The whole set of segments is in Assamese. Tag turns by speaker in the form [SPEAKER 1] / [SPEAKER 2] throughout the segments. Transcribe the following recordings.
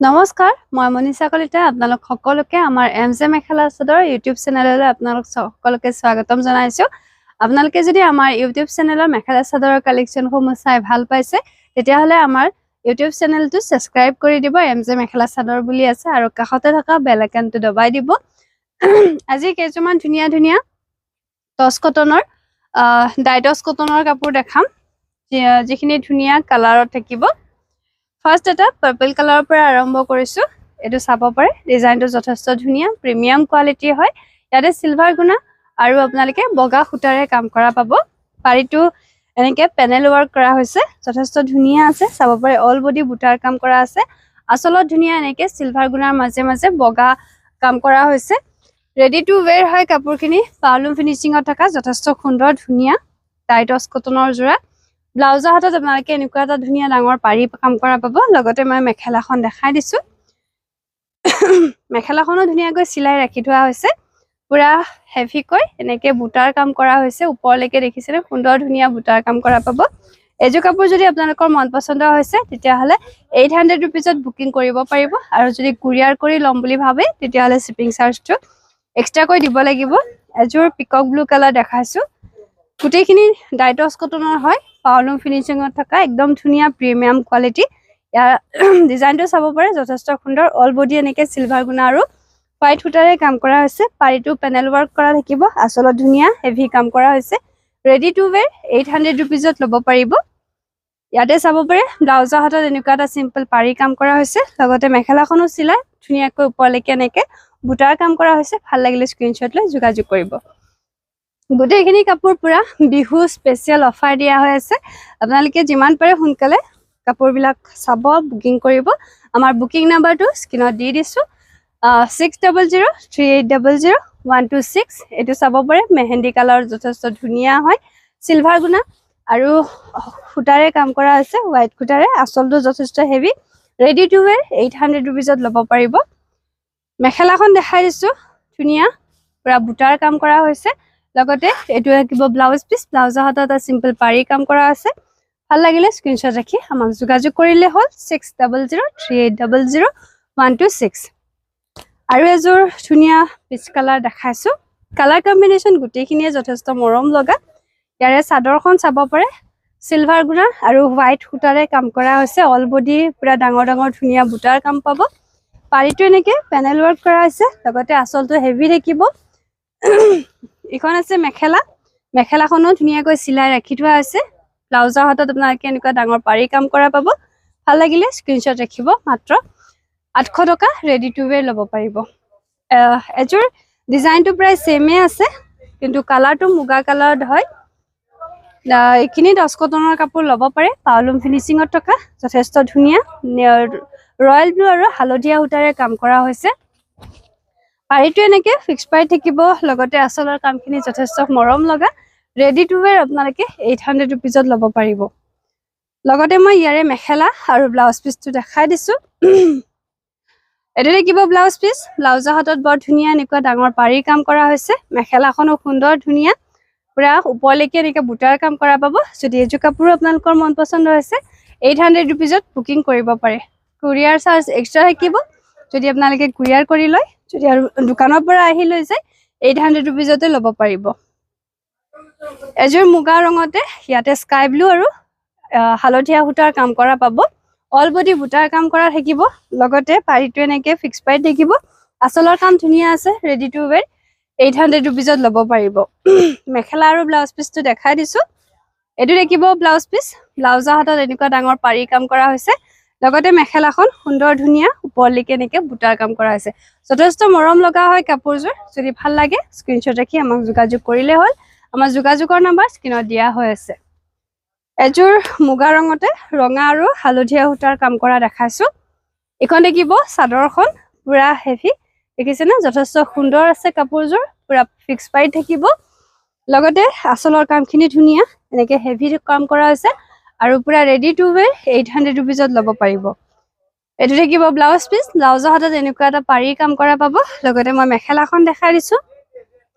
[SPEAKER 1] নমস্কাৰ মই মনীষা কলিতা আপোনালোক সকলোকে আমাৰ এমজে মেখেলা চাদৰ ইউটিউব চেনেললৈ আপোনালোক সকলোকে স্বাগতম জনাইছো আপোনালোকে যদি আমাৰ ইউটিউব চেনেলৰ মেখেলা চাদৰৰ কালেকচনসমূহ চাই ভাল পাইছে তেতিয়াহলে আমাৰ ইউটিউব চেনেলটো সাবস্ক্ৰাইব কৰি দিব এমজে মেখেলা চাদৰ বুলি আছে আৰু কাষতে থকা বেল আইকনটো দবাই দিব আজি কেজমান ধুনিয়া ধুনিয়া টছ কটনৰ ডাইটছ কটনৰ কাপোৰ দেখাম যিখিনি ধুনিয়া কালাৰত থাকিব First এটা purple color পৰা আৰম্ভ কৰিছো এটো চাব পাৰে ডিজাইনটো যথেষ্ট ধুনিয়া প্ৰিমিয়াম কোৱালিটি হয় ইয়াতে সিলভাৰ গুণা আৰু আপোনালোকে বগা সুতাৰে কাম কৰা পাব পাৰিটো এনেকে পেনেল ওয়াৰ্ক কৰা হৈছে যথেষ্ট ধুনিয়া আছে চাব পাৰে অল বডি বুটাৰ কাম কৰা আছে আসলত ধুনিয়া এনেকে সিলভাৰ গুণাৰ মাজে মাজে বগা কাম কৰা হৈছে ৰেডি টু ওয়্যাৰ হয় কাপোৰখিনি পাউলুম ফিনিশিংত থকা যথেষ্ট সুন্দৰ ধুনিয়া টাইটছ কটনৰ জোৰা ব্লাউজৰ হাতত আপোনালোকে এনেকুৱা এটা ধুনিয়া ডাঙৰ পাৰি কাম কৰা পাব লগতে মই মেখেলাখন দেখাই দিছো মেখেলাখনো ধুনিয়াকৈ সিলাই ৰাখি থোৱা হৈছে পুৰা হেভি কৈ এনেকে বুটাৰ কাম কৰা হৈছে ওপৰলৈকে দেখিছেনে সুন্দৰ ধুনিয়া বুটাৰ কাম কৰা পাব এজো কাপোৰ যদি আপোনালোকৰ মন পছন্দ হৈছে তেতিয়াহলে 800 रुपीसত বুকিং কৰিব পাৰিব আৰু যদি কুৰিয়াৰ কৰি লম বুলি ভাবে তেতিয়াহলে শিপিং চাৰ্জটো এক্সট্ৰা কৈ দিব লাগিব এজোৰ পিকক ব্লু কালাৰ দেখাইছো গুটেখিনি ডাইটছ কটনৰ হয় পাউলুম ফিনিশিংত থকা একদম ধুনিয়া প্ৰিমিয়াম কোৱালিটি ইয়াৰ ডিজাইনটো চাব পাৰে যথেষ্ট সুন্দৰ অল বডি এনেকে সিলভাৰ গুণা আৰু হোৱাইট সুতাৰে কাম কৰা হৈছে পাৰিটো পেনেল ওয়াৰ্ক কৰা থাকিব আসলত ধুনিয়া হেভি কাম কৰা হৈছে ৰেডি টু ওয়্যাৰ 800 रुपीसত লব পাৰিব ইয়াতে চাব পাৰে ব্লাউজৰ হাতত এনেকুৱা এটা সিম্পল পাৰি কাম কৰা হৈছে লগতে মেখেলাখনো সিলাই ধুনিয়াকৈ ওপৰলৈকে এনেকে বুটাৰ কাম কৰা হৈছে ভাল লাগিলে স্ক্ৰিনশ্বট লৈ যোগাযোগ কৰিব গুটেখিনি কাপোৰ পুৰা বিহু স্পেশাল অফাৰ দিয়া হৈ আছে আপোনালোকে যিমান পাৰে সোনকালে কাপোৰবিলাক চাব বুকিং কৰিব আমাৰ বুকিং নাম্বাৰটো স্ক্ৰিনত দি দিছো 6003800126 এটো চাব পাৰে মেহেন্দি কালাৰ যথেষ্ট ধুনিয়া হয় সিলভাৰ গুণা আৰু ফুটাৰে কাম কৰা আছে হোৱাইট ফুটাৰে আসলটো যথেষ্ট হেভি ৰেডি টু ওয়্যাৰ 800 रुपीसত লব পাৰিব মেখেলাখন দেখাই দিছো ধুনিয়া পুৰা বুটাৰ কাম কৰা হৈছে লগতে এটো কিবা ব্লাউজ পিস ব্লাউজৰ হাতত এটা সিম্পল পাৰি কাম কৰা আছে ভাল লাগিলে স্ক্ৰিনশ্বট ৰাখি আমাক যোগাযোগ কৰিলে হল 6003800126 আৰু এজোৰ ধুনিয়া পিচ কালাৰ দেখাইছো কালাৰ কম্বিনেশন গুটেখিনিয়ে যথেষ্ট মৰম লগা ইয়াৰে চাদৰখন চাব পাৰে সিলভাৰ গুণা আৰু হোৱাইট সুতাৰে কাম কৰা হৈছে অল বডি পুৰা ডাঙৰ ডাঙৰ ধুনিয়া বুটাৰ কাম পাব পাৰিটো এনেকে পেনেল ওয়াৰ্ক কৰা আছে লগতে আসলটো হেভি থাকিব ইখন আছে মেখেলাখনো ধুনিয়াকৈ সিলাই ৰাখি থোৱা আছে ব্লাউজৰ হাতত আপোনালোকে এনেকুৱা ডাঙৰ পাৰি কাম কৰা পাব ভাল লাগিলে স্ক্ৰিনশ্বট ৰাখিব মাত্ৰ 800 টকা ৰেডি টু ওয়্যাৰ লব পাৰিব এজোৰ ডিজাইনটো প্ৰায় সেমে আছে কিন্তু কালাৰটো মুগা কালাৰত হয় এইখিনি টছ কটনৰ কাপোৰ লব পাৰে পাউলুম ফিনিশিংত থকা যথেষ্ট ধুনিয়া ৰয়েল ব্লু আৰু হালধীয়া সুতাৰে কাম কৰা হৈছে পাৰিটো এনেকে ফিক্স পাই থাকিব লগতে আসলৰ কামখিনি যথেষ্ট মৰম লগা ৰেডি টু ওয়্যাৰ আপোনালোকে 800 रुपीसত লব পাৰিব লগতে মই ইয়াৰে মেখেলা আৰু ব্লাউজ পিসটো দেখাই দিছো এটো দেখিব ব্লাউজ পিস ব্লাউজৰ হাতত বৰ ধুনিয়া এনেকুৱা ডাঙৰ পাৰি কাম কৰা হৈছে মেখেলাখনো সুন্দৰ ধুনিয়া পুৰা ওপৰলৈকে এনেকে বুটাৰ কাম কৰা পাব যদি এজো কাপোৰ আপোনালোকৰ মন পছন্দ হৈছে 800 रुपीसত বুকিং কৰিব পাৰে কুৰিয়াৰ চাৰ্জ এক্সট্ৰা থাকিব যদি আপোনালোকে কুৰিয়াৰ কৰি লয় যদি আৰু দোকানৰ পৰা আহি লৈ যায় 800 रुपीसতে লব পাৰিব এজোৰ মুগা ৰঙতে ইয়াতে স্কাই ব্লু আৰু হালধীয়া সুতাৰ কাম কৰা পাব অল বডি বুটাৰ কাম কৰা থাকিব লগতে পাৰিটো এনেকে ফিক্স পাই থাকিব আসলৰ কাম ধুনিয়া আছে ৰেডি টু ওয়্যাৰ 800 रुपीसত লব পাৰিব মেখেলা আৰু ব্লাউজ পিসটো দেখাই দিছো এটো দেখিব ব্লাউজ পিস ব্লাউজৰ হাতত এনেকুৱা ডাঙৰ পাৰি কাম কৰা হৈছে লগতে মেখেলাখন সুন্দৰ ধুনিয়া ওপৰলৈকে এনেকে বুটাৰ কাম কৰা হৈছে যথেষ্ট মৰম লগা হয় কাপোৰজোৰ যদি ভাল লাগে স্ক্ৰিনশ্বট ৰাখি আমাক যোগাযোগ কৰিলে হল আমাৰ যোগাযোগৰ নাম্বাৰ স্ক্ৰিনত দিয়া হৈ আছে এজোৰ মুগা ৰঙতে ৰঙা আৰু হালধীয়া সুতাৰ কাম কৰা দেখাইছো এখন দেখিব চাদৰখন পুৰা হেভি দেখিছেনে যথেষ্ট সুন্দৰ আছে কাপোৰজোৰ পুৰা ফিক্স পাই থাকিব লগতে আসলৰ কামখিনি ধুনিয়া এনেকে হেভি কাম কৰা হৈছে আৰু পুৰা ৰেডি টু ওয়্যাৰ 800 रुपीसত লব পাৰিব এটো দেখিব ব্লাউজ পিস ব্লাউজৰ হাতত এনেকুৱা এটা পাৰি কাম কৰা পাব লগতে মই মেখেলাখন দেখাই দিছো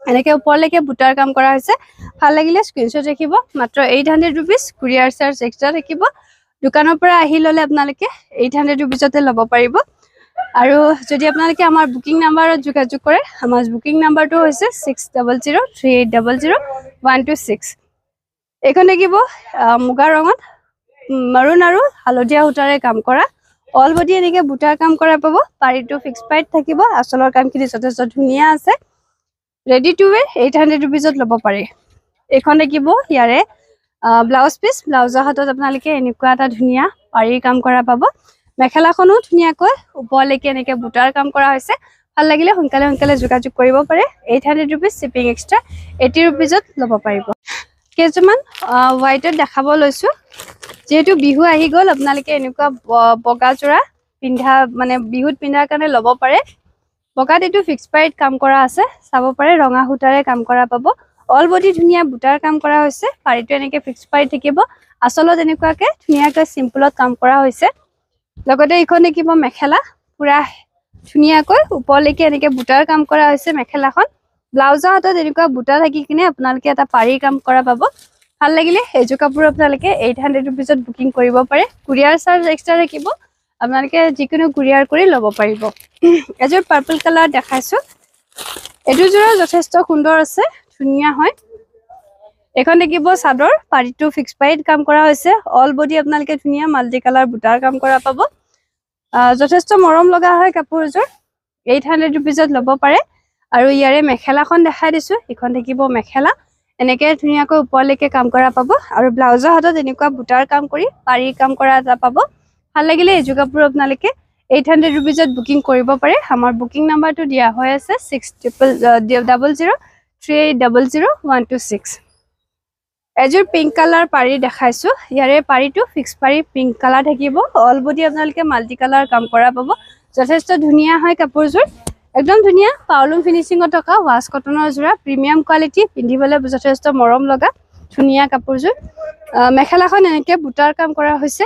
[SPEAKER 1] এনেকে ওপৰলৈকে বুটাৰ কাম কৰা হৈছে ভাল লাগিলে স্ক্ৰিনশ্বট ৰাখিব মাত্ৰ 800 रुपीस কুৰিয়াৰ চাৰ্জ এক্সট্ৰা থাকিব দোকানৰ পৰা আহি ললে আপোনালোকে 800 रुपीसতে লব পাৰিব আৰু যদি আপোনালোকে আমাৰ বুকিং নাম্বাৰত যোগাযোগ কৰে, আমাৰ বুকিং নাম্বাৰটো হৈছে 6003800126। এইখন দেখিব মুগা ৰঙত মাৰুন আৰু হালধীয়া সূতাৰে কাম কৰা, অল বডি এনেকে বুটাৰ কাম কৰা পাব। পাৰীটো ফিক্স প্ৰাইচ থাকিব। আচলৰ কামখিনি যথেষ্ট ধুনীয়া আছে। ৰেডি টু ৱেৰ 800 ৰুপিজত ল'ব পাৰে। এইখন দেখিব ইয়াৰে ব্লাউজ পিচ, ব্লাউজৰ হাতত আপোনালোকে এনেকুৱা এটা ধুনীয়া পাৰীৰ কাম কৰা পাব। মেখেলাখনো ধুনীয়াকৈ ওপৰলৈকে এনেকে বুটাৰ কাম কৰা হৈছে। ভাল লাগিলে সোনকালে সোনকালে যোগাযোগ কৰিব পাৰে। 800 ৰুপিজ, শ্বিপিং এক্সট্ৰা 80 ৰুপিজত ল'ব পাৰিব। কেইজনমান হোৱাইটত দেখাব লৈছো। যেহেতু বিহু আহি গ'ল, আপোনালোকে এনেকুৱা বগা যোৰা পিন্ধা মানে বিহুত পিন্ধাৰ কাৰণে ল'ব পাৰে। বগাত এইটো ফিক্স প্ৰাইচ কাম কৰা আছে, চাব পাৰে। ৰঙা সূতাৰে কাম কৰা পাব। অল বডি ধুনীয়া বুটাৰ কাম কৰা হৈছে। পাৰীটো এনেকে ফিক্স প্ৰাইচ থাকিব। আচলত এনেকুৱাকে ধুনীয়াকৈ চিম্পলত কাম কৰা হৈছে। লগতে এইখন দেখিব মেখেলা, পুৰা ধুনীয়াকৈ ওপৰলৈকে এনেকে বুটাৰ কাম কৰা হৈছে মেখেলাখন। ব্লাউজৰ হাতত এনেকুৱা বুটা থাকি কিনে আপোনালোকে এটা পাৰী কাম কৰা পাব। ভাল লাগিলে এইযোৰ কাপোৰ আপোনালোকে 800 ৰুপিজত বুকিং কৰিব পাৰে। কুৰিয়াৰ চাৰ্জ এক্সট্ৰা থাকিব। আপোনালোকে যিকোনো কুৰিয়াৰ কৰি ল'ব পাৰিব। এযোৰ পাৰ্পল কালাৰ দেখাইছো। এইটো যোৰা যথেষ্ট সুন্দৰ আছে, ধুনীয়া হয়। এখন দেখিব চাদৰ, পাৰীটো ফিক্স প্ৰাইচ কাম কৰা হৈছে। অল বডি আপোনালোকে ধুনীয়া মাল্টি কালাৰ বুটাৰ কাম কৰা পাব। যথেষ্ট মৰম লগা হয় কাপোৰযোৰ। 800 ৰুপিজত ল'ব পাৰে। আৰু ইয়াৰে মেখেলাখন দেখাই দিছো। এইখন দেখিব মেখেলা, এনেকে ধুনীয়াকৈ ওপৰলৈকে কাম কৰা পাব। আৰু ব্লাউজৰ হাতত এনেকুৱা বুটাৰ কাম কৰি পাৰীৰ কাম কৰা এটা পাব। ভাল লাগিলে এইযোৰ কাপোৰ আপোনালোকে 800 ৰুপিজত বুকিং কৰিব পাৰে। আমাৰ বুকিং নাম্বাৰটো দিয়া হৈ আছে 6003800126। এযোৰ পিংক কালাৰ পাৰী দেখাইছো। ইয়াৰে পাৰীটো ফিক্স পাৰী পিংক কালাৰ থাকিব। অল বডি আপোনালোকে মাল্টি কালাৰ কাম কৰা পাব। যথেষ্ট ধুনীয়া হয় কাপোৰযোৰ, একদম ধুনীয়া পাউলুম ফিনিচিঙত থকা ৱাছ কটনৰ যোৰা, প্ৰিমিয়াম কোৱালিটি, পিন্ধিবলৈ যথেষ্ট মৰম লগা ধুনীয়া কাপোৰযোৰ। মেখেলাখন এনেকে বুটাৰ কাম কৰা হৈছে।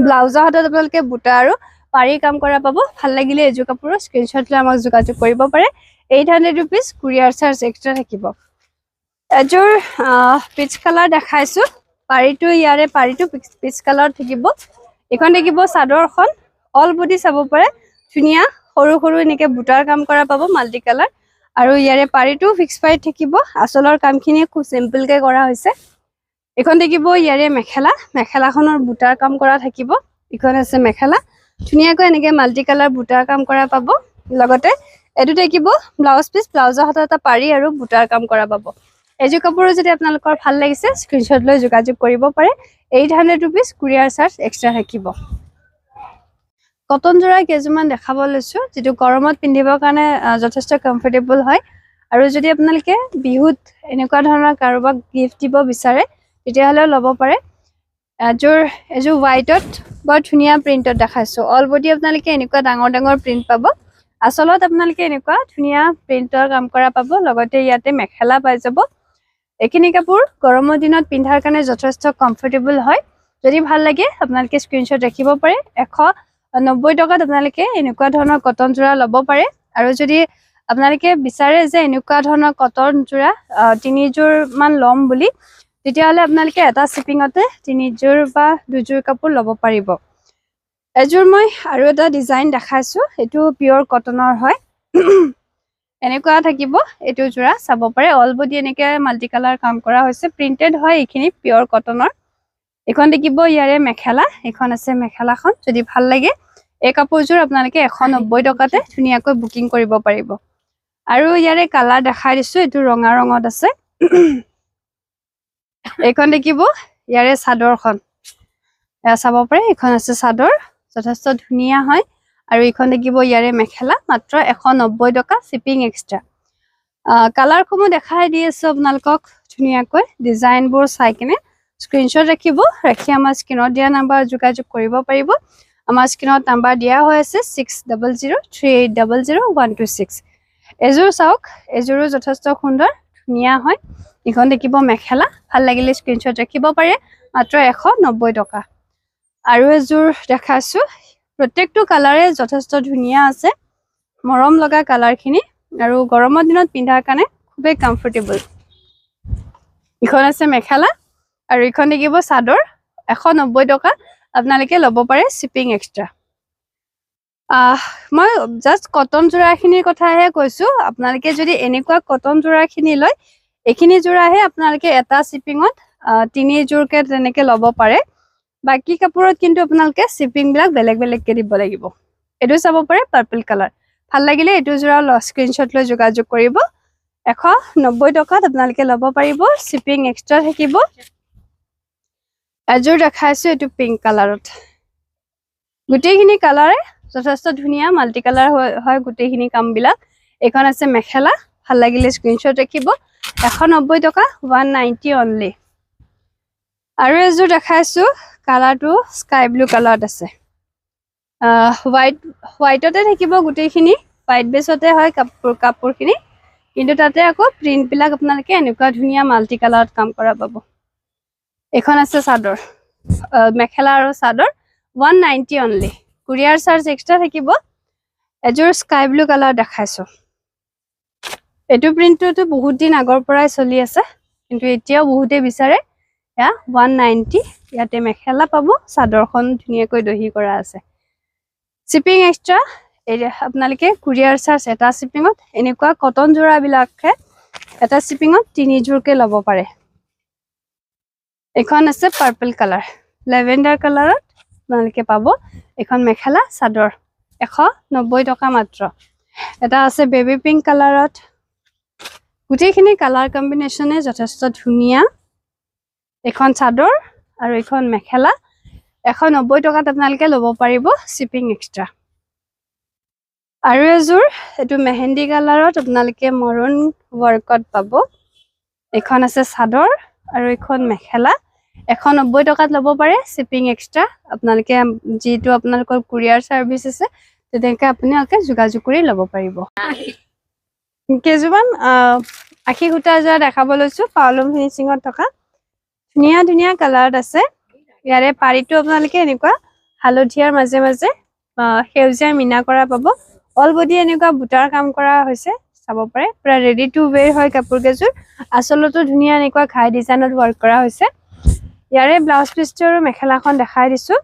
[SPEAKER 1] ব্লাউজৰ হাতত আপোনালোকে বুটা আৰু পাৰী কাম কৰা পাব। ভাল লাগিলে এইযোৰ কাপোৰৰ স্ক্ৰীনশ্বট লৈ আমাক যোগাযোগ কৰিব পাৰে। 800 ৰুপিজ, কুৰিয়াৰ চাৰ্জ এক্সট্ৰা থাকিব। এযোৰ পিচ কালাৰ দেখাইছো। পাৰীটো ইয়াৰে পাৰীটো পিচ কালাৰ থাকিব। এইখন দেখিব চাদৰখন, অল বডি চাব পাৰে। ধুনীয়া সৰু সৰু এনেকে বুটাৰ কাম কৰা পাব, মাল্টি কালাৰ। আৰু ইয়াৰে পাৰীটো ফিক্স প্ৰাইচ থাকিব। আচলৰ কামখিনি খুব চিম্পলকে কৰা হৈছে। এইখন দেখিব ইয়াৰে মেখেলা, মেখেলাখনৰ বুটাৰ কাম কৰা থাকিব। এইখন আছে মেখেলা, ধুনীয়াকৈ এনেকে মাল্টি কালাৰ বুটাৰ কাম কৰা পাব। লগতে এইটো দেখিব ব্লাউজ পিচ, ব্লাউজৰ হাতত এটা পাৰী আৰু বুটাৰ কাম কৰা পাব। এইযোৰ কাপোৰো যদি আপোনালোকৰ ভাল লাগিছে, স্ক্ৰীনশ্বট লৈ যোগাযোগ কৰিব পাৰে। 800 ৰুপিজ, কুৰিয়াৰ চাৰ্জ এক্সট্ৰা থাকিব। কটন যোৰা কেইযোৰমান দেখাব লৈছো, যিটো গৰমত পিন্ধিবৰ কাৰণে যথেষ্ট কমফৰ্টেবল হয়। আৰু যদি আপোনালোকে বিহুত এনেকুৱা ধৰণৰ কাৰোবাক গিফ্ট দিব বিচাৰে, তেতিয়াহ'লেও ল'ব পাৰে। এযোৰ হোৱাইটত বৰ ধুনীয়া প্ৰিণ্টত দেখাইছো। অল বডি আপোনালোকে এনেকুৱা ডাঙৰ ডাঙৰ প্ৰিণ্ট পাব। আচলত আপোনালোকে এনেকুৱা ধুনীয়া প্ৰিণ্টৰ কাম কৰা পাব। লগতে ইয়াতে মেখেলা পাই যাব। এইখিনি কাপোৰ গৰমৰ দিনত পিন্ধাৰ কাৰণে যথেষ্ট কমফৰ্টেবল হয়। যদি ভাল লাগে আপোনালোকে স্ক্ৰীনশ্বট ৰাখিব পাৰে। 190 টকাত আপোনালোকে এনেকুৱা ধৰণৰ কটন যোৰা ল'ব পাৰে। আৰু যদি আপোনালোকে বিচাৰে যে এনেকুৱা ধৰণৰ কটন যোৰা 3যোৰ মান ল'ম বুলি, তেতিয়াহ'লে আপোনালোকে এটা শ্বিপিঙতে 3যোৰ বা 2যোৰ কাপোৰ ল'ব পাৰিব। এযোৰ মই আৰু এটা ডিজাইন দেখাইছো। এইটো পিয়ৰ কটনৰ হয়। এনেকুৱা থাকিব এইটো যোৰা, চাব পাৰে। অল বডি এনেকে মাল্টি কালাৰ কাম কৰা হৈছে। প্ৰিন্টেড হয় এইখিনি, পিয়ৰ কটনৰ। এইখন দেখিব ইয়াৰে মেখেলা, এইখন আছে মেখেলাখন। যদি ভাল লাগে এই কাপোৰযোৰ আপোনালোকে 190 টকাতে ধুনীয়াকৈ বুকিং কৰিব পাৰিব। আৰু ইয়াৰে কালাৰ দেখাই দিছো, এইটো ৰঙা ৰঙত আছে। এইখন দেখিব ইয়াৰে চাদৰখন, এয়া চাব পাৰে। এইখন আছে চাদৰ, যথেষ্ট ধুনীয়া হয়। আৰু এইখন দেখিব ইয়াৰে মেখেলা, মাত্ৰ 190 টকা, শ্বিপিং এক্সট্ৰা। কালাৰসমূহ দেখাই দি আছো আপোনালোকক ধুনীয়াকৈ। ডিজাইনবোৰ চাই কিনে স্ক্ৰীনশ্বট ৰাখিব। ৰাখি আমাৰ স্ক্ৰীনত দিয়া নাম্বাৰ যোগাযোগ কৰিব পাৰিব। আমাৰ স্ক্ৰীনত নাম্বাৰ দিয়া হৈ আছে 6003800126। এযোৰ চাওক, এযোৰো যথেষ্ট সুন্দৰ, ধুনীয়া হয়। এইখন দেখিব মেখেলা, ভাল লাগিলে স্ক্ৰীনশ্বট ৰাখিব পাৰে। মাত্ৰ 190 টকা। আৰু এযোৰ দেখাইছো। প্ৰত্যেকটো কালাৰে যথেষ্ট ধুনীয়া আছে, মৰম লগা কালাৰখিনি। আৰু গৰমৰ দিনত পিন্ধাৰ কাৰণে খুবেই কমফৰ্টেবল। এইখন আছে মেখেলা, আৰু এইখন দেখিব চাদৰ। 190 টকা আপোনালোকে ল'ব পাৰে, শ্বিপিং এক্সট্ৰা। মই জাষ্ট কটন যোৰাখিনিৰ কথাহে কৈছোঁ আপোনালোকে যদি এনেকুৱা কটন যোৰাখিনি লয় এইখিনি যোৰাহে আপোনালোকে এটা শ্বিপিঙত 3 যোৰকে তেনেকৈ ল'ব পাৰে বাকি কাপোৰত কিন্তু আপোনালোকে শ্বিপিংবিলাক বেলেগ বেলেগকৈ দিব লাগিব এইটো চাব পাৰে পাৰ্পল কালাৰ ভাল লাগিলে এইটো যোৰা স্ক্ৰীনশ্বট লৈ যোগাযোগ কৰিব 190 টকাত আপোনালোকে ল'ব পাৰিব শ্বিপিং এক্সট্ৰা থাকিব এযোৰ দেখাইছোঁ এইটো পিংক কালাৰত গোটেইখিনি কালাৰে যথেষ্ট ধুনীয়া মাল্টি কালাৰ হয় গোটেইখিনি কামবিলাক এখন আছে মেখেলা ভাল লাগিলে স্ক্ৰীনশ্বট ৰাখিব 190 টকা 190 অনলি আৰু এযোৰ দেখাইছোঁ কালাৰটো স্কাই ব্লু কালাৰত আছে হোৱাইটতে থাকিব গোটেইখিনি হোৱাইট বেছতে হয় কাপোৰখিনি কিন্তু তাতে আকৌ প্ৰিণ্টবিলাক আপোনালোকে এনেকুৱা ধুনীয়া মাল্টি কালাৰত কাম কৰা পাব এখন আছে চাদৰ মেখেলা আৰু চাদৰ 190 অনলি কুৰিয়াৰ চাৰ্জ এক্সট্ৰা থাকিব এযোৰ স্কাই ব্লু কালাৰ দেখাইছোঁ এইটো প্ৰিণ্টটো বহুত দিন আগৰ পৰাই চলি আছে কিন্তু এতিয়াও বহুতে বিচাৰে ইয়া 190 ইয়াতে মেখেলা পাব চাদৰখন ধুনীয়াকৈ দহি কৰা আছে শ্বিপিং এক্সট্ৰা আপোনালোকে কুৰিয়াৰ চাৰ্জ এটা শ্বিপিঙত এনেকুৱা কটন যোৰাবিলাকে এটা শ্বিপিঙত 3 যোৰকে ল'ব পাৰে এখন আছে পাৰ্পল কালাৰ লেভেণ্ডাৰ কালাৰত আপোনালোকে পাব এখন মেখেলা চাদৰ 190 টকা মাত্ৰ এটা আছে বেবি পিংক কালাৰত গোটেইখিনি কালাৰ কম্বিনেশ্যনে যথেষ্ট ধুনীয়া এখন চাদৰ আৰু এখন মেখেলা 190 টকাত আপোনালোকে ল'ব পাৰিব শ্বিপিং এক্সট্ৰা আৰু এযোৰ এইটো মেহেন্দি কালাৰত আপোনালোকে মৰুন ৱৰ্কত পাব এখন আছে চাদৰ আৰু এখন মেখেলা 190 টকাত ল'ব পাৰে শ্বিপিং এক্সট্ৰা আপোনালোকে যেটো আপোনালোকৰ কুৰিয়াৰ সাৰ্ভিস আছে তেনেকৈ আপোনালোকে যোগাযোগ কৰি ল'ব পাৰিব কেজুমান আখি খুটা যোৱা দেখাব লৈছো পাউলুম ফিনিশিঙত থকা ধুনীয়া ধুনীয়া কালাৰত আছে ইয়াৰে পাৰিটো আপোনালোকে এনেকুৱা হালধিয়াৰ মাজে মাজে সেউজীয়া মিনা কৰা পাব অল বডি এনেকুৱা বুটাৰ কাম কৰা হৈছে চাব পাৰে পুৰা ৰেডি টু ওৱেৰ হয় কাপোৰ কেজুৰ আসলতো ধুনীয়া এনেকুৱা ঘাই ডিজাইনত ওয়াৰ্ক কৰা হৈছে ইয়াৰে ব্লাউজ পিছটোৰ মেখেলাখন দেখাই দিছো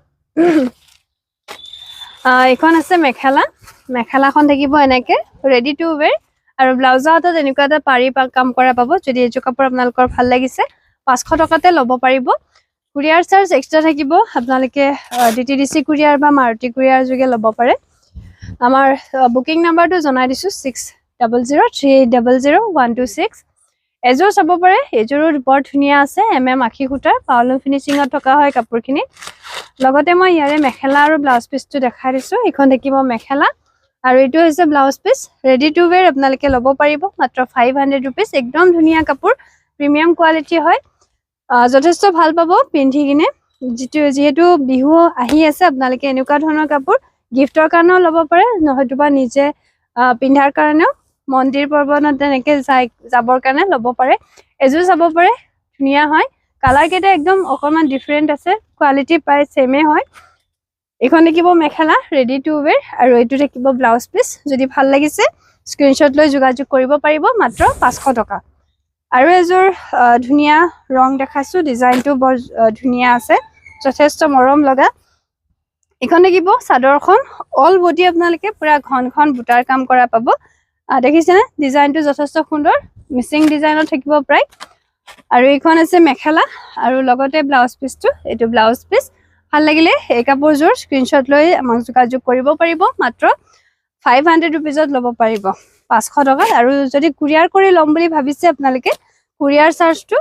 [SPEAKER 1] এখন আছে মেখেলাখন থাকিব এনেকে ৰেডি টু ওৱেৰ আৰু ব্লাউজত এনেকুৱা এটা পাৰি কাম কৰা পাব যদি এযোৰ কাপোৰ আপোনালোকৰ ভাল লাগিছে 500 টকাতে ল'ব পাৰিব কুৰিয়াৰ চাৰ্জ এক্সট্ৰা থাকিব আপোনালোকে ডিটিডিসি কুৰিয়াৰ বা মাৰুতি কুৰিয়াৰ যোগে ল'ব পাৰে আমাৰ বুকিং নাম্বাৰটো জনাই দিছো 6003800126 এযোৰ চাব পাৰে এযোৰো বৰ ধুনীয়া আছে আখি খুটাৰ পাউলুম ফিনিশিঙত থকা হয় কাপোৰখিনি লগতে মই ইয়াৰে মেখেলা আৰু ব্লাউজ পিছটো দেখাই দিছো এখন দেখিব মেখেলা আৰু এটো হৈছে ব্লাউজ পিছ ৰেডি টু ওৱেৰ আপোনালোকে ল'ব পাৰিব মাত্ৰ 500 रुपीस একদম ধুনীয়া কাপোৰ প্ৰিমিয়াম কোৱালিটি হয় যথেষ্ট ভাল পাব পিন্ধি কিনে যেহেতু বিহু আহি আছে আপোনালোকে এনেকুৱা ধৰণৰ কাপোৰ গিফটৰ কাৰণেও ল'ব পাৰে নহয়তোবা নিজে পিন্ধাৰ কাৰণেও মন্দিৰ পৰ্বনত তেনেকৈ যাবৰ কাৰণে ল'ব পাৰে এযোৰ চাব পাৰে ধুনীয়া হয় কালাৰ কেইটা একদম অকমান ডিফাৰেন্ট আছে কোৱালিটি প্ৰায় সেমে হয় এখন দেখিব মেখেলা ৰেডি টু ওৱেৰ আৰু এটো দেখিব ব্লাউজ পিছ যদি ভাল লাগিছে স্ক্ৰীনশ্বট লৈ যোগাযোগ কৰিব পাৰিব মাত্ৰ 500 টকা আৰু এযোৰ ধুনীয়া ৰং দেখাইছো ডিজাইনটো বৰ ধুনীয়া আছে যথেষ্ট মৰম লগা এখন দেখিব চাদৰখন অল বডি আপোনালোকে পুৰা ঘন বুটাৰ কাম কৰা পাব দেখিছেনে ডিজাইনটো যথেষ্ট সুন্দৰ মিচিং ডিজাইনত থাকিব প্ৰায় আৰু এইখন আছে মেখেলা আৰু লগতে ব্লাউজ পিছটো এটো ব্লাউজ পিছ ভাল লাগিলে এই কাপোৰযোৰ স্ক্ৰীনশ্বট লৈ আমাক যোগাযোগ কৰিব পাৰিব মাত্ৰ 500 रुपीसত ল'ব পাৰিব 500 টকা আৰু যদি কুৰিয়াৰ কৰি ল'ম বুলি ভাবিছে আপোনালোকে কুৰিয়াৰ চাৰ্জটো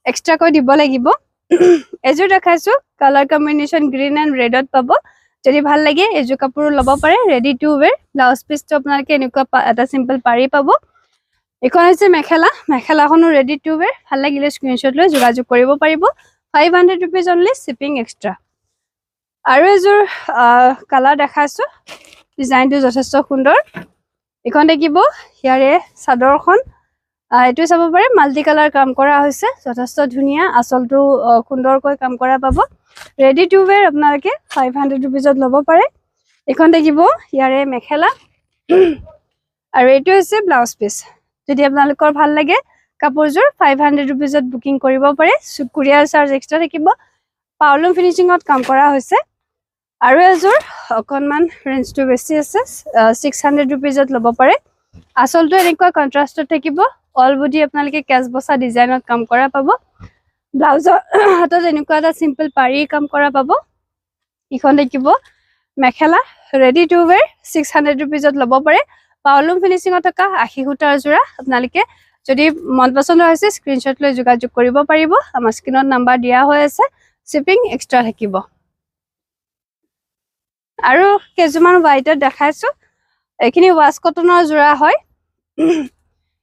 [SPEAKER 1] এক্সট্ৰা কৈ দিব লাগিব এযোৰ দেখাইছো কালাৰ কম্বিনেশ্যন গ্ৰীন এণ্ড ৰেডত পাব যদি ভাল লাগে এযোৰ কাপোৰ ল'ব পাৰে ৰেডি টু ওৱেৰ ব্লাউজ পিছটো আপোনালোকে এনেকুৱা এটা সিম্পল পাৰি পাব এখন হৈছে মেখেলাখনো ৰেডি টু ওৱেৰ ভাল লাগিলে স্ক্ৰীনশ্বট লৈ যোগাযোগ কৰিব পাৰিব 500 रुपीस অনলি শিপিং এক্সট্ৰা আৰু এযোৰ কালাৰ দেখাইছো ডিজাইনটো যথেষ্ট সুন্দৰ এখন দেখিব ইয়াৰে চাদৰখন এটো চাব পাৰে মাল্টি কালাৰ কাম কৰা হৈছে যথেষ্ট ধুনীয়া আসলটো সুন্দৰকৈ কাম কৰা পাব ৰেডি টু ওৱেৰ আপোনালোকে 500 रुपीसত ল'ব পাৰে এখন দেখিব ইয়াৰে মেখেলা আৰু এটো হৈছে ব্লাউজ পিছ যদি আপোনালোকৰ ভাল লাগে কাপোৰযোৰ 500 रुपीसত বুকিং কৰিব পাৰে কুৰিয়াৰ চাৰ্জ এক্সট্ৰা থাকিব পাউলুম ফিনিশিঙত কাম কৰা হৈছে আৰু এযোৰ অকণমান ৰেঞ্জটো বেছি আছে 600 ৰুপিজত ল'ব পাৰে আচলটো এনেকুৱা কন্ট্ৰাষ্টত থাকিব অল বডি আপোনালোকে কেচ বসা ডিজাইনত কাম কৰা পাব ব্লাউজৰ হাতত এনেকুৱা এটা সিম্পল পাৰি কাম কৰা পাব ইখন দেখিব মেখেলা ৰেডি টু ওয়্যাৰ 600 ৰুপিজত ল'ব পাৰে পাউলুম ফিনিশিঙত থকা 80 সূতাৰ যোৰা আপোনালোকে যদি মন পছন্দ হৈছে স্ক্ৰিনশ্বট লৈ যোগাযোগ কৰিব পাৰিব আমাৰ স্ক্ৰিনত নাম্বাৰ দিয়া হৈ আছে শিপিং এক্সট্ৰা থাকিব আৰু কেজুমান হোৱাইটত দেখাইছো এখিনি ওয়াশ কটনৰ যোৰা হয়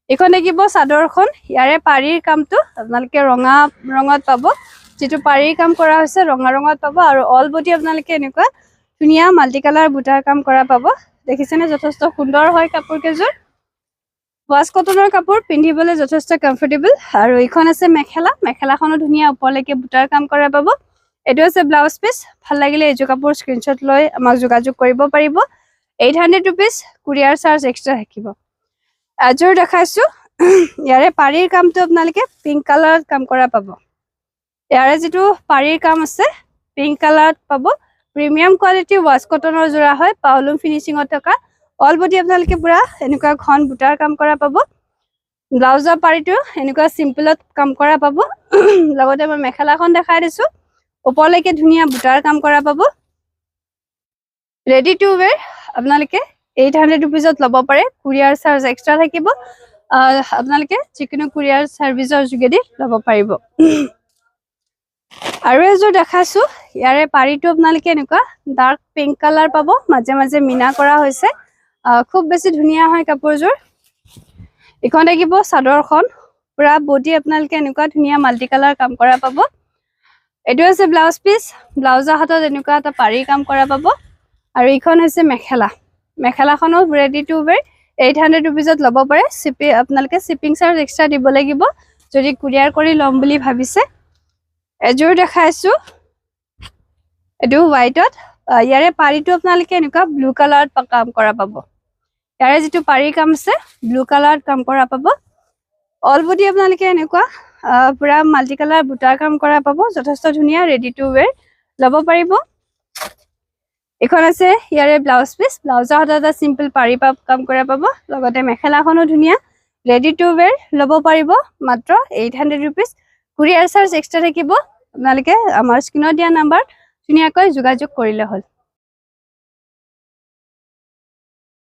[SPEAKER 1] এখন দেখিব চাদৰখন ইয়াৰে পাৰিৰ কামটো আপোনালোকে ৰঙা ৰঙত পাব যেটো পাৰিৰ কাম কৰা হৈছে ৰঙা ৰঙত পাব আৰু অল বডি আপোনালোকে এনেকুৱা ধুনিয়া মাল্টি কালাৰ বুটাৰ কাম কৰা পাব দেখিছেনে যথেষ্ট সুন্দৰ হয় কাপোৰ কেজুৰ ওয়াশ কটনৰ কাপোৰ পিন্ধিবলৈ যথেষ্ট কমফৰ্টেবল আৰু ইখন আছে মেখেলা মেখেলাখনো ধুনিয়া ওপৰলৈকে বুটাৰ কাম কৰা পাব এটো আছে ব্লাউজ পিস ভাল লাগিলে এযোৰ কাপোৰ স্ক্ৰিনশ্বট লৈ আমাক যোগাযোগ কৰিব পাৰিব 800 ৰুপিস কুৰিয়াৰ চাৰ্জ এক্সট্ৰা থাকিব আজৰ দেখাইছো ইয়াৰে পাৰিৰ কামটো আপোনালোকে পিংক কালাৰত কাম কৰা পাব ইয়াৰে যেটো পাৰিৰ কাম আছে পিংক কালাৰত পাব প্ৰিমিয়াম কোৱালিটি ওয়াশ কটনৰ যোৰা হয় পাউলুম ফিনিশিঙত থকা অল বডি আপোনালোকে পুৰা এনেকুৱা ঘন বুটাৰ কাম কৰা পাব ব্লাউজৰ পাৰিটো এনেকুৱা সিম্পলত কাম কৰা পাব লগতে মই মেখেলাখন দেখাই দিছো ওপৰলৈকে ধুনিয়া বুটাৰ কাম কৰা পাব ৰেডি টু ওয়্যাৰ আপোনালোকে 800 ৰুপিজত ল'ব পাৰে কুৰিয়াৰ চাৰ্জ এক্সট্ৰা থাকিব আপোনালোকে যিকোনো কুৰিয়াৰ সাৰ্ভিসৰ যোগেদি ল'ব পাৰিব আৰু এযোৰ দেখাইছো ইয়াৰে পাৰিটো আপোনালোকে এনেকুৱা ডাৰ্ক পিংক কালাৰ পাব মাজে মাজে মিনা কৰা হৈছে খুব বেছি ধুনিয়া হয় কাপোৰযোৰ ইখন দেখিব চাদৰখন পুৰা বডি আপোনালোকে এনেকুৱা ধুনিয়া মাল্টি কালাৰ কাম কৰা পাব এটো আছে ব্লাউজ পিস ব্লাউজৰ হাতত এনেকুৱা এটা পাৰি কাম কৰা পাব আৰু ইখন হৈছে মেখেলা মেখেলাখনো ৰেডি টু ওয়্যাৰ 800 ৰুপিজত ল'ব পাৰে আপোনালোকে শিপিং চাৰ্জ এক্সট্ৰা দিব লাগিব যদি কুৰিয়াৰ কৰি ল'ম বুলি ভাবিছে এযোৰ দেখাইছো এটো হোৱাইটত ইয়াৰে পাৰিটো আপোনালোকে এনেকুৱা ব্লু কালাৰত কাম কৰা পাব ইয়াৰে যেটো পাৰি কাম আছে ব্লু কালাৰত কাম কৰা পাব অল বডি আপোনালোকে এনেকুৱা পুৰা মাল্টি কালাৰ বুটাৰ কাম কৰা পাব যথেষ্ট ধুনিয়া ৰেডি টু ওয়্যাৰ ল'ব পাৰিব এখন আছে ইয়াৰে ব্লাউজ পিস ব্লাউজৰ হাতত এটা সিম্পল পাৰি কাম কৰা পাব লগতে মেখেলাখনো ধুনিয়া ৰেডি টু ওয়্যাৰ ল'ব পাৰিব মাত্ৰ 800 ৰুপিস কুৰিয়াৰ চাৰ্জ এক্সট্ৰা থাকিব আপোনালোকে আমাৰ স্ক্ৰিনত দিয়া নাম্বাৰ ধুনিয়াকৈ যোগাযোগ কৰিলে হ'ল